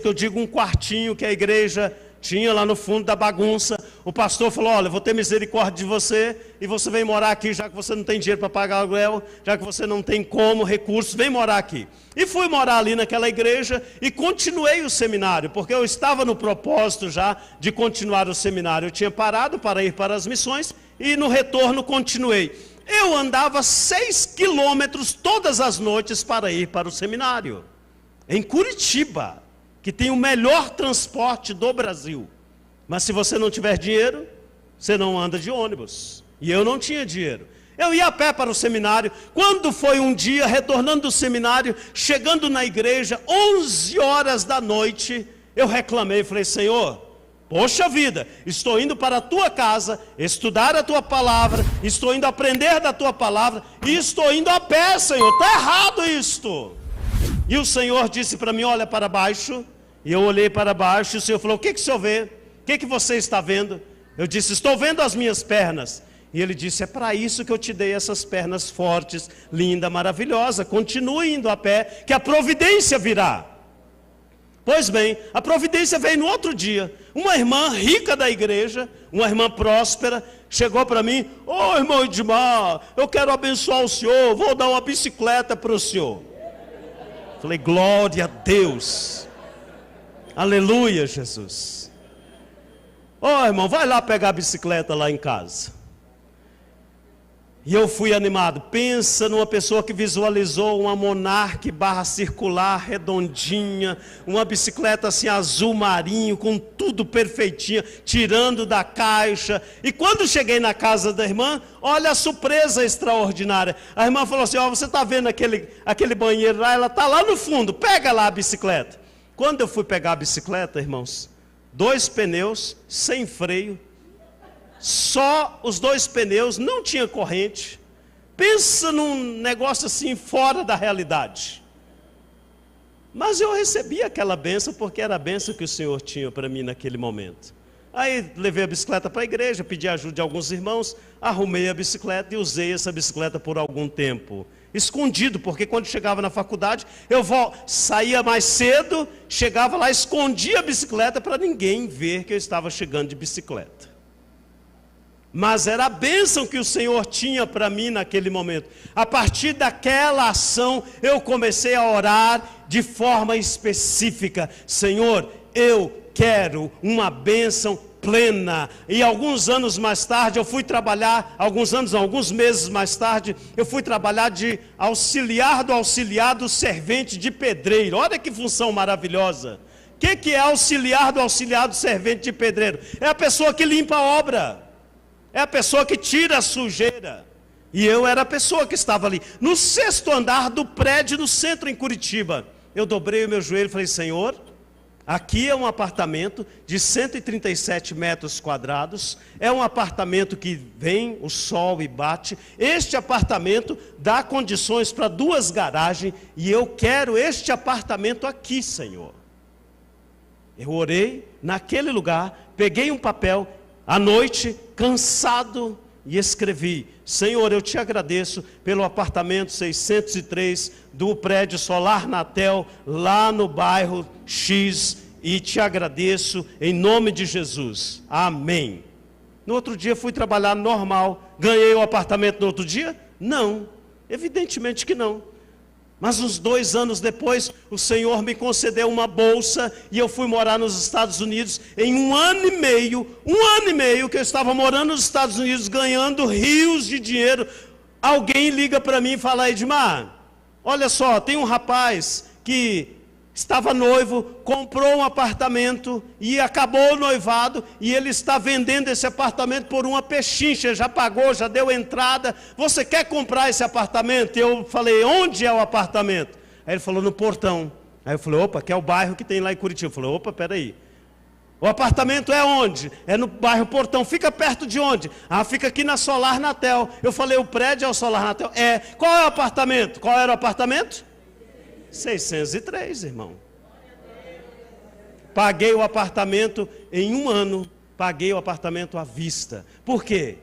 que eu digo um quartinho que a igreja tinha lá no fundo da bagunça. O pastor falou: olha, eu vou ter misericórdia de você, e você vem morar aqui, já que você não tem dinheiro para pagar aluguel, já que você não tem recursos, vem morar aqui. E fui morar ali naquela igreja, e continuei o seminário, porque eu estava no propósito já de continuar o seminário. Eu tinha parado para ir para as missões, e no retorno continuei. Eu andava 6 quilômetros todas as noites para ir para o seminário, em Curitiba, que tem o melhor transporte do Brasil. Mas se você não tiver dinheiro, você não anda de ônibus. E eu não tinha dinheiro. Eu ia a pé para o seminário. Quando foi um dia, retornando do seminário, chegando na igreja, 11 horas da noite, eu reclamei, falei: Senhor, poxa vida, estou indo para a tua casa, estudar a tua palavra, estou indo aprender da tua palavra, e estou indo a pé, Senhor, está errado isto. E o Senhor disse para mim: olha para baixo. E eu olhei para baixo, e o Senhor falou: o que o senhor vê? O que você está vendo? Eu disse: estou vendo as minhas pernas. E ele disse: é para isso que eu te dei essas pernas fortes, linda, maravilhosa. Continue indo a pé, que a providência virá. Pois bem, a providência veio no outro dia. Uma irmã rica da igreja, uma irmã próspera, chegou para mim: ô irmão Edmar, eu quero abençoar o senhor, vou dar uma bicicleta para o senhor. Falei: glória a Deus, aleluia, Jesus. Irmão, vai lá pegar a bicicleta lá em casa. E eu fui animado. Pensa numa pessoa que visualizou uma Monarch barra circular, redondinha, uma bicicleta assim azul marinho, com tudo perfeitinha, tirando da caixa. E quando cheguei na casa da irmã, olha a surpresa extraordinária. A irmã falou assim: você está vendo aquele banheiro lá? Ela está lá no fundo, pega lá a bicicleta. Quando eu fui pegar a bicicleta, irmãos, 2 pneus, sem freio, só os 2 pneus, não tinha corrente. Pensa num negócio assim fora da realidade. Mas eu recebi aquela bênção, porque era a bênção que o Senhor tinha para mim naquele momento. Aí levei a bicicleta para a igreja, pedi ajuda de alguns irmãos, arrumei a bicicleta e usei essa bicicleta por algum tempo. Escondido, porque quando chegava na faculdade, eu saía mais cedo, chegava lá, escondia a bicicleta para ninguém ver que eu estava chegando de bicicleta. Mas era a bênção que o Senhor tinha para mim naquele momento. A partir daquela ação, eu comecei a orar de forma específica: Senhor, eu quero uma bênção plena. E alguns anos mais tarde, eu fui trabalhar, alguns meses mais tarde, eu fui trabalhar de auxiliar do servente de pedreiro. Olha que função maravilhosa. O que é auxiliar do servente de pedreiro? É a pessoa que limpa a obra. É a pessoa que tira a sujeira. E eu era a pessoa que estava ali, no 6º andar do prédio no centro, em Curitiba. Eu dobrei o meu joelho e falei: Senhor, aqui é um apartamento de 137 metros quadrados. É um apartamento que vem o sol e bate. Este apartamento dá condições para 2 garagens. E eu quero este apartamento aqui, Senhor. Eu orei naquele lugar, peguei um papel, à noite, cansado, e escrevi: Senhor, eu te agradeço pelo apartamento 603 do prédio Solar Natel, lá no bairro X, e te agradeço em nome de Jesus, amém. No outro dia fui trabalhar normal. Ganhei o apartamento no outro dia? Não, evidentemente que não. Mas uns 2 anos depois, o Senhor me concedeu uma bolsa e eu fui morar nos Estados Unidos. Em 1 ano e meio que eu estava morando nos Estados Unidos, ganhando rios de dinheiro, alguém liga para mim e fala: Edmar, olha só, tem um rapaz que estava noivo, comprou um apartamento e acabou o noivado, e ele está vendendo esse apartamento por uma pechincha, já pagou, já deu entrada. Você quer comprar esse apartamento? Eu falei: onde é o apartamento? Aí ele falou: no Portão. Aí eu falei: opa, que é o bairro que tem lá em Curitiba. Eu falei: opa, peraí, o apartamento é onde? É no bairro Portão. Fica perto de onde? Ah, fica aqui na Solar Natel. Eu falei: o prédio é o Solar Natel? É. Qual é o apartamento? Qual era o apartamento? 603, irmão. Paguei o apartamento em 1 ano. Paguei o apartamento à vista. Por quê?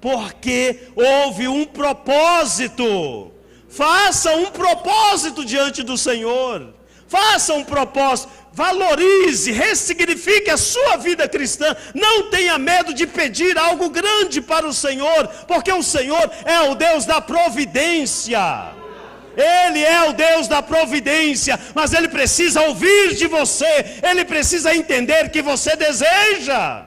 Porque houve um propósito. Faça um propósito diante do Senhor. Faça um propósito. Valorize, ressignifique a sua vida cristã. Não tenha medo de pedir algo grande para o Senhor, porque o Senhor é o Deus da providência. Ele é o Deus da providência, mas Ele precisa ouvir de você, Ele precisa entender que você deseja.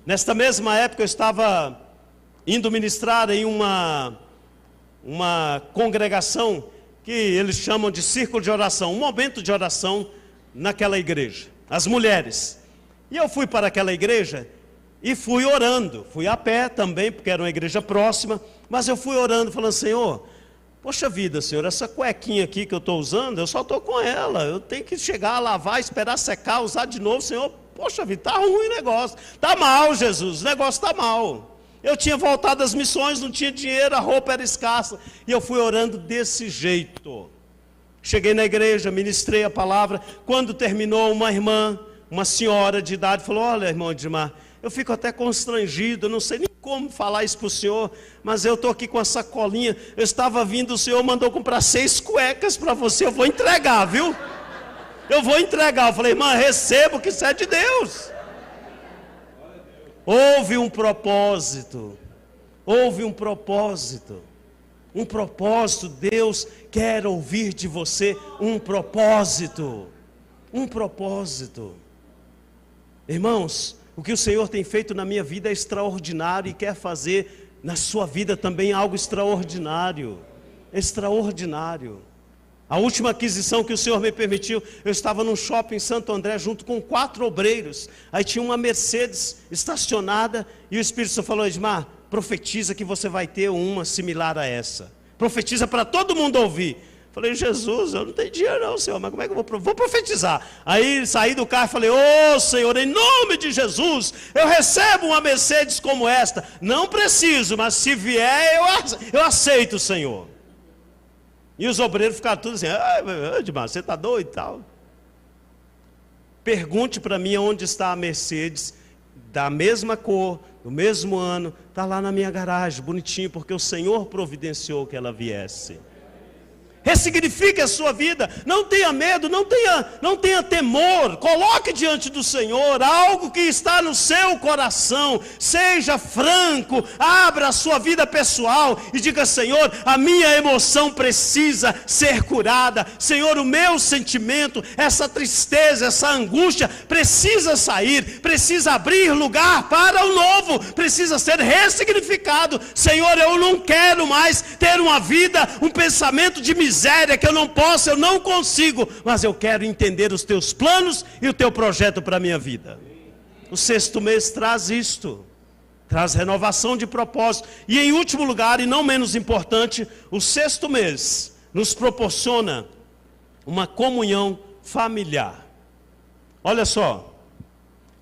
Nesta mesma época eu estava indo ministrar em uma congregação que eles chamam de círculo de oração, um momento de oração naquela igreja, as mulheres. E eu fui para aquela igreja e fui orando, fui a pé também, porque era uma igreja próxima, mas eu fui orando, falando: Senhor, poxa vida, Senhor, essa cuequinha aqui que eu estou usando, eu só estou com ela, eu tenho que chegar, lavar, esperar secar, usar de novo. Senhor, poxa vida, está ruim o negócio, está mal, Jesus, o negócio está mal. Eu tinha voltado às missões, não tinha dinheiro, a roupa era escassa, e eu fui orando desse jeito. Cheguei na igreja, ministrei a palavra. Quando terminou, uma irmã, uma senhora de idade, falou: olha, irmão Edmar, eu fico até constrangido, não sei nem como falar isso para o senhor, mas eu estou aqui com a sacolinha, eu estava vindo, o senhor mandou comprar 6 cuecas para você, eu vou entregar, viu? Eu vou entregar. Eu falei: irmã, recebo, que isso é de Deus. Houve um propósito, um propósito. Deus quer ouvir de você um propósito. Irmãos, o que o Senhor tem feito na minha vida é extraordinário, e quer fazer na sua vida também algo extraordinário. A última aquisição que o Senhor me permitiu, eu estava num shopping em Santo André junto com 4 obreiros. Aí tinha uma Mercedes estacionada e o Espírito Santo falou: Edmar, profetiza que você vai ter uma similar a essa. Profetiza para todo mundo ouvir. Falei: Jesus, eu não tenho dinheiro não, Senhor, mas como é que eu vou profetizar? Aí saí do carro e falei: ô Senhor, em nome de Jesus, eu recebo uma Mercedes como esta. Não preciso, mas se vier, eu aceito, Senhor. E os obreiros ficaram todos assim: Edmar, você está doido e tal. Pergunte para mim onde está a Mercedes, da mesma cor, do mesmo ano, está lá na minha garagem, bonitinho, porque o Senhor providenciou que ela viesse. Ressignifique a sua vida, não tenha medo, não tenha temor, coloque diante do Senhor algo que está no seu coração, seja franco, abra a sua vida pessoal e diga: Senhor, a minha emoção precisa ser curada, Senhor, o meu sentimento, essa tristeza, essa angústia precisa sair, precisa abrir lugar para o novo, precisa ser ressignificado. Senhor, eu não quero mais ter uma vida, um pensamento de miséria, que eu não posso, eu não consigo, mas eu quero entender os teus planos e o teu projeto para a minha vida. O 6º mês traz isto, traz renovação de propósito. E em último lugar, e não menos importante, o 6º mês nos proporciona uma comunhão familiar. Olha só,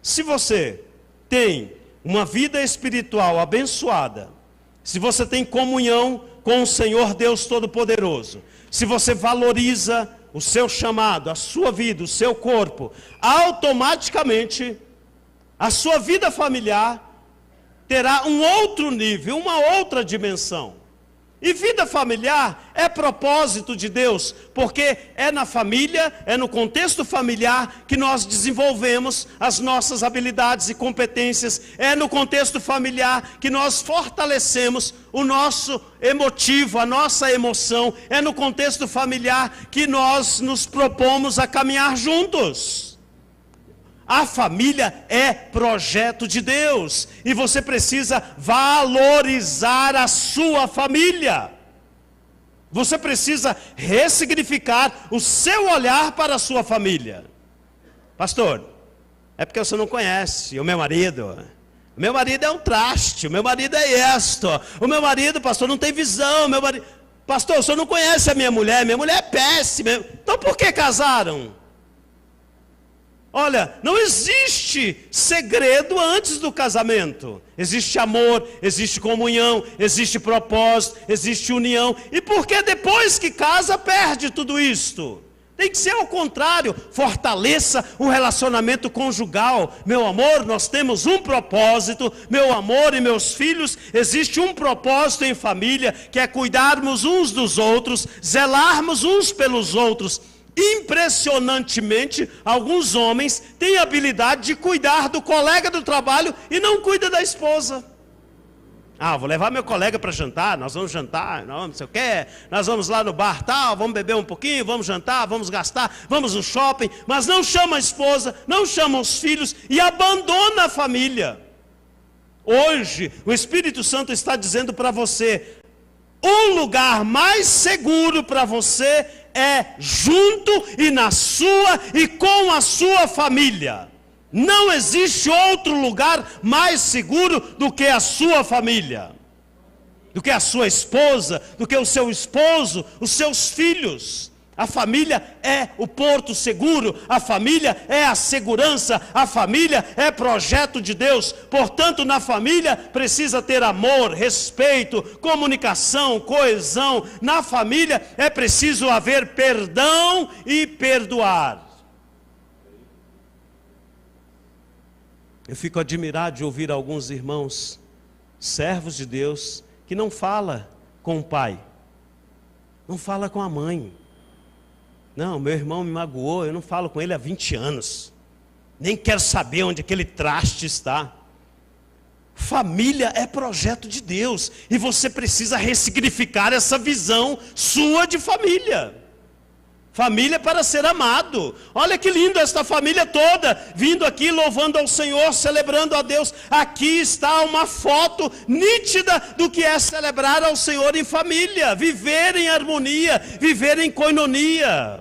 se você tem uma vida espiritual abençoada, se você tem comunhão com o Senhor Deus Todo-Poderoso, se você valoriza o seu chamado, a sua vida, o seu corpo, automaticamente a sua vida familiar terá um outro nível, uma outra dimensão. E vida familiar é propósito de Deus, porque é na família, é no contexto familiar que nós desenvolvemos as nossas habilidades e competências, é no contexto familiar que nós fortalecemos o nosso emotivo, a nossa emoção, é no contexto familiar que nós nos propomos a caminhar juntos. A família é projeto de Deus, e você precisa valorizar a sua família. Você precisa ressignificar o seu olhar para a sua família. Pastor, é porque você não conhece o meu marido. O meu marido é um traste, o meu marido é isto. O meu marido, pastor, não tem visão. Pastor, o senhor não conhece a minha mulher é péssima. Então por que casaram? Olha, não existe segredo antes do casamento. Existe amor, existe comunhão, existe propósito, existe união. E por que depois que casa perde tudo isto? Tem que ser ao contrário, fortaleça o relacionamento conjugal. Meu amor, nós temos um propósito, meu amor e meus filhos, existe um propósito em família, que é cuidarmos uns dos outros, zelarmos uns pelos outros. Impressionantemente, alguns homens têm a habilidade de cuidar do colega do trabalho e não cuida da esposa. Vou levar meu colega para jantar, nós vamos jantar, não sei o que, nós vamos lá no bar tal, vamos beber um pouquinho, vamos jantar, vamos gastar, vamos no shopping, mas não chama a esposa, não chama os filhos e abandona a família. Hoje, o Espírito Santo está dizendo para você, um lugar mais seguro para você é junto e na sua e com a sua família. Não existe outro lugar mais seguro do que a sua família, do que a sua esposa, do que o seu esposo, os seus filhos. A família é o porto seguro, a família é a segurança, a família é projeto de Deus. Portanto, na família precisa ter amor, respeito, comunicação, coesão. Na família é preciso haver perdão e perdoar. Eu fico admirado de ouvir alguns irmãos, servos de Deus, que não fala com o pai, não fala com a mãe. Não, meu irmão me magoou, eu não falo com ele há 20 anos. Nem quero saber onde aquele traste está. Família é projeto de Deus. E você precisa ressignificar essa visão sua de família. Família para ser amado. Olha que lindo esta família toda, vindo aqui louvando ao Senhor, celebrando a Deus. Aqui está uma foto nítida do que é celebrar ao Senhor em família. Viver em harmonia, viver em coinonia.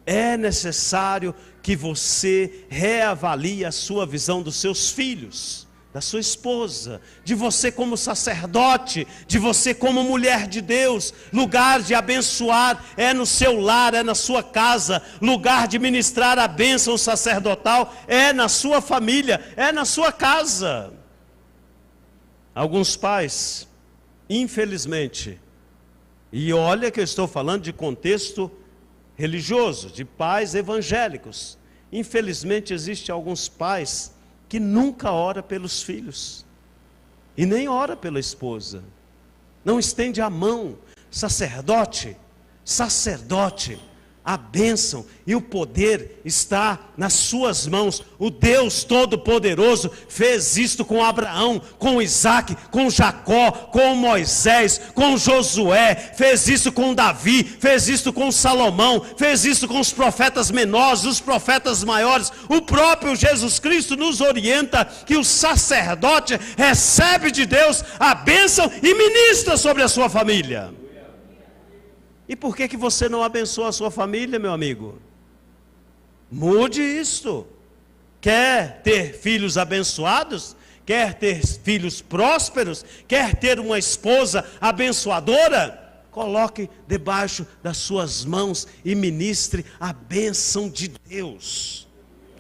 É necessário que você reavalie a sua visão dos seus filhos, da sua esposa, de você como sacerdote, de você como mulher de Deus. Lugar de abençoar é no seu lar, é na sua casa. Lugar de ministrar a bênção sacerdotal é na sua família, é na sua casa. Alguns pais, infelizmente, e olha que eu estou falando de contexto religioso, de pais evangélicos. Infelizmente existem alguns pais que nunca ora pelos filhos e nem ora pela esposa, não estende a mão. Sacerdote, a bênção e o poder está nas suas mãos. O Deus Todo-Poderoso fez isto com Abraão, com Isaac, com Jacó, com Moisés, com Josué, fez isso com Davi, fez isso com Salomão, fez isso com os profetas menores, os profetas maiores. O próprio Jesus Cristo nos orienta que o sacerdote recebe de Deus a bênção e ministra sobre a sua família. E por que você não abençoa a sua família, meu amigo? Mude isto. Quer ter filhos abençoados? Quer ter filhos prósperos? Quer ter uma esposa abençoadora? Coloque debaixo das suas mãos e ministre a bênção de Deus.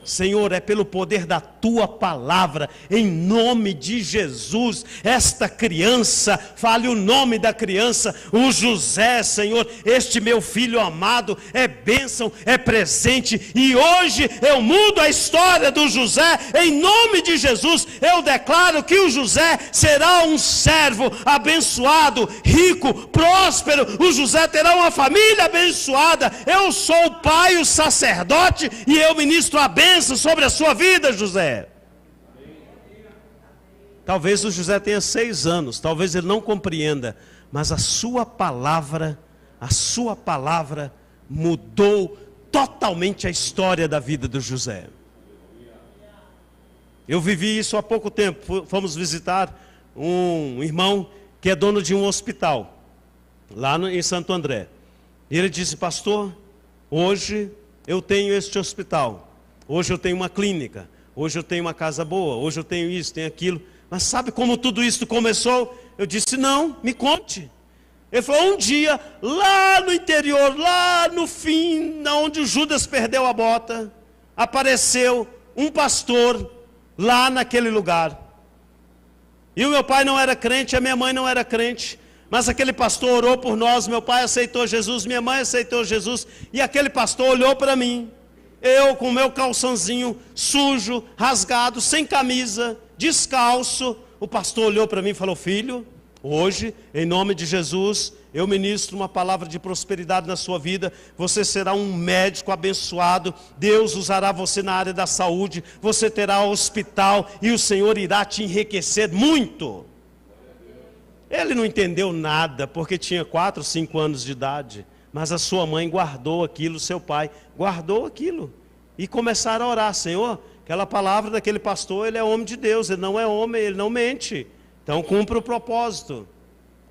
Senhor, é pelo poder da tua tua palavra, em nome de Jesus. Esta criança, fale o nome da criança, o José, Senhor, este meu filho amado, é bênção, é presente, e hoje eu mudo a história do José, em nome de Jesus. Eu declaro que o José será um servo abençoado, rico, próspero. O José terá uma família abençoada. Eu sou o pai, o sacerdote, e eu ministro a bênção sobre a sua vida, José. Talvez o José tenha 6 anos, talvez ele não compreenda, mas a sua palavra mudou totalmente a história da vida do José. Eu vivi isso há pouco tempo. Fomos visitar um irmão que é dono de um hospital, lá em Santo André. E ele disse: pastor, hoje eu tenho este hospital, hoje eu tenho uma clínica, hoje eu tenho uma casa boa, hoje eu tenho isso, tenho aquilo. Mas sabe como tudo isso começou? Eu disse: não, me conte. Ele falou: um dia, lá no interior, lá no fim, onde o Judas perdeu a bota, apareceu um pastor lá naquele lugar. E o meu pai não era crente, a minha mãe não era crente, mas aquele pastor orou por nós. Meu pai aceitou Jesus, minha mãe aceitou Jesus, e aquele pastor olhou para mim, eu com o meu calçãozinho sujo, rasgado, sem camisa, descalço. O pastor olhou para mim e falou: filho, hoje, em nome de Jesus, eu ministro uma palavra de prosperidade na sua vida. Você será um médico abençoado. Deus usará você na área da saúde. Você terá hospital e o Senhor irá te enriquecer muito. Ele não entendeu nada, porque tinha 4, 5 anos de idade. Mas a sua mãe guardou aquilo, seu pai guardou aquilo. E começaram a orar: Senhor, aquela palavra daquele pastor, ele é homem de Deus, ele não é homem, ele não mente. Então cumpra o propósito.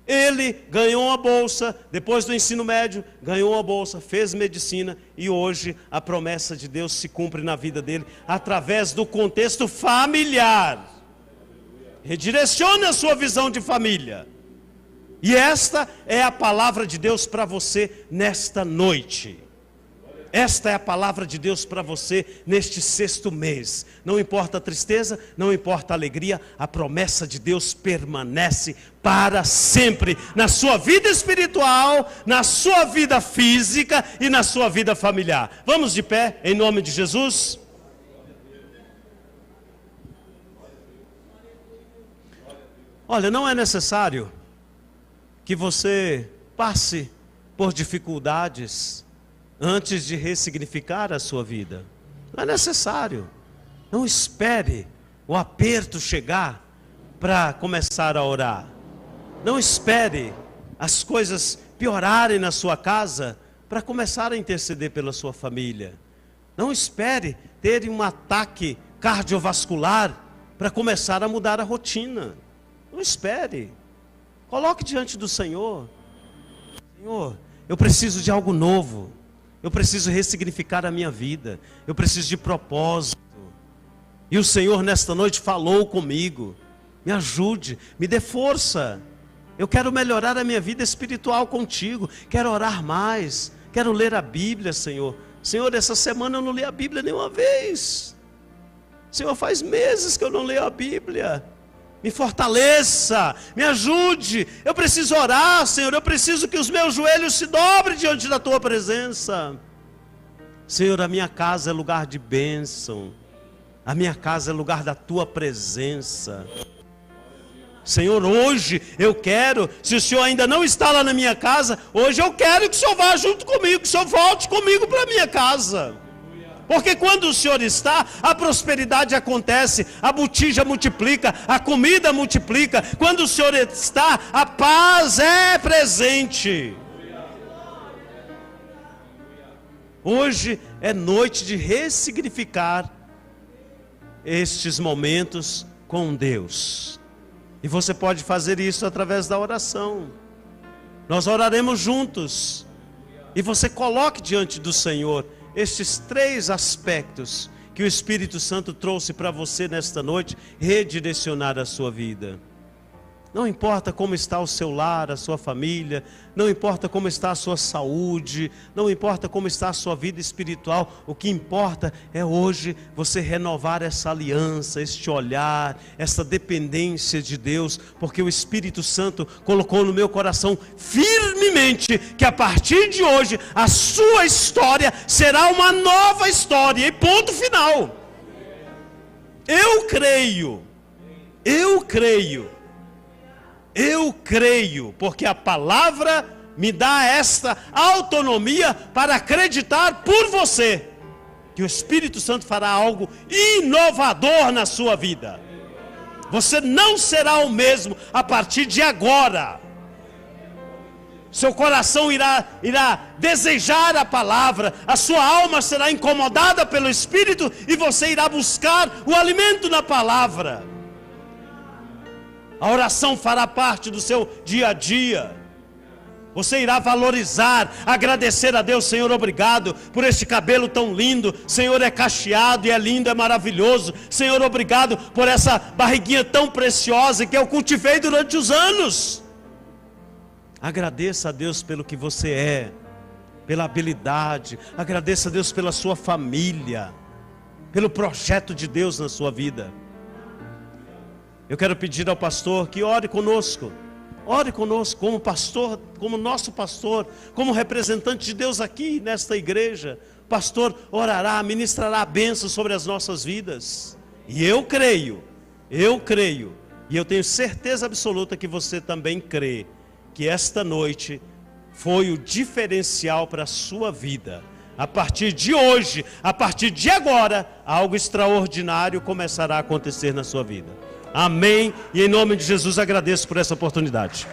Ele ganhou uma bolsa, depois do ensino médio, ganhou uma bolsa, fez medicina, e hoje a promessa de Deus se cumpre na vida dele, através do contexto familiar. Redirecione a sua visão de família. E esta é a palavra de Deus para você nesta noite. Esta é a palavra de Deus para você neste 6º mês. Não importa a tristeza, não importa a alegria, a promessa de Deus permanece para sempre, na sua vida espiritual, na sua vida física e na sua vida familiar. Vamos de pé, em nome de Jesus. Olha, não é necessário que você passe por dificuldades antes de ressignificar a sua vida. Não é necessário. Não espere o aperto chegar para começar a orar. Não espere as coisas piorarem na sua casa para começar a interceder pela sua família. Não espere ter um ataque cardiovascular para começar a mudar a rotina. Não espere. Coloque diante do Senhor: Senhor, eu preciso de algo novo. Eu preciso ressignificar a minha vida. Eu preciso de propósito. E o Senhor nesta noite falou comigo. Me ajude, me dê força. Eu quero melhorar a minha vida espiritual contigo. Quero orar mais. Quero ler a Bíblia, Senhor. Senhor, essa semana eu não li a Bíblia nenhuma vez. Senhor, faz meses que eu não leio a Bíblia. Me fortaleça, me ajude. Eu preciso orar, Senhor. Eu preciso que os meus joelhos se dobrem diante da tua presença. Senhor, a minha casa é lugar de bênção. A minha casa é lugar da tua presença. Senhor, hoje eu quero, se o Senhor ainda não está lá na minha casa, hoje eu quero que o Senhor vá junto comigo, que o Senhor volte comigo para a minha casa. Porque quando o Senhor está, a prosperidade acontece, a botija multiplica, a comida multiplica. Quando o Senhor está, a paz é presente. Hoje é noite de ressignificar estes momentos com Deus. E você pode fazer isso através da oração. Nós oraremos juntos. E você coloque diante do Senhor estes 3 aspectos que o Espírito Santo trouxe para você nesta noite, redirecionar a sua vida. Não importa como está o seu lar, a sua família, não importa como está a sua saúde, não importa como está a sua vida espiritual, o que importa é hoje você renovar essa aliança, este olhar, essa dependência de Deus, porque o Espírito Santo colocou no meu coração firmemente que a partir de hoje a sua história será uma nova história, e ponto final. Eu creio, porque a palavra me dá esta autonomia para acreditar por você, que o Espírito Santo fará algo inovador na sua vida. Você não será o mesmo a partir de agora. Seu coração irá desejar a palavra, a sua alma será incomodada pelo Espírito e você irá buscar o alimento na palavra. A oração fará parte do seu dia a dia. Você irá valorizar, agradecer a Deus: Senhor, obrigado por este cabelo tão lindo. Senhor, é cacheado e é lindo, é maravilhoso. Senhor, obrigado por essa barriguinha tão preciosa que eu cultivei durante os anos. Agradeça a Deus pelo que você é, pela habilidade. Agradeça a Deus pela sua família, pelo projeto de Deus na sua vida. Eu quero pedir ao pastor que ore conosco como pastor, como nosso pastor, como representante de Deus aqui nesta igreja. O pastor orará, ministrará bênçãos sobre as nossas vidas. E eu creio, e eu tenho certeza absoluta que você também crê, que esta noite foi o diferencial para a sua vida. A partir de hoje, a partir de agora, algo extraordinário começará a acontecer na sua vida. Amém, e em nome de Jesus agradeço por essa oportunidade.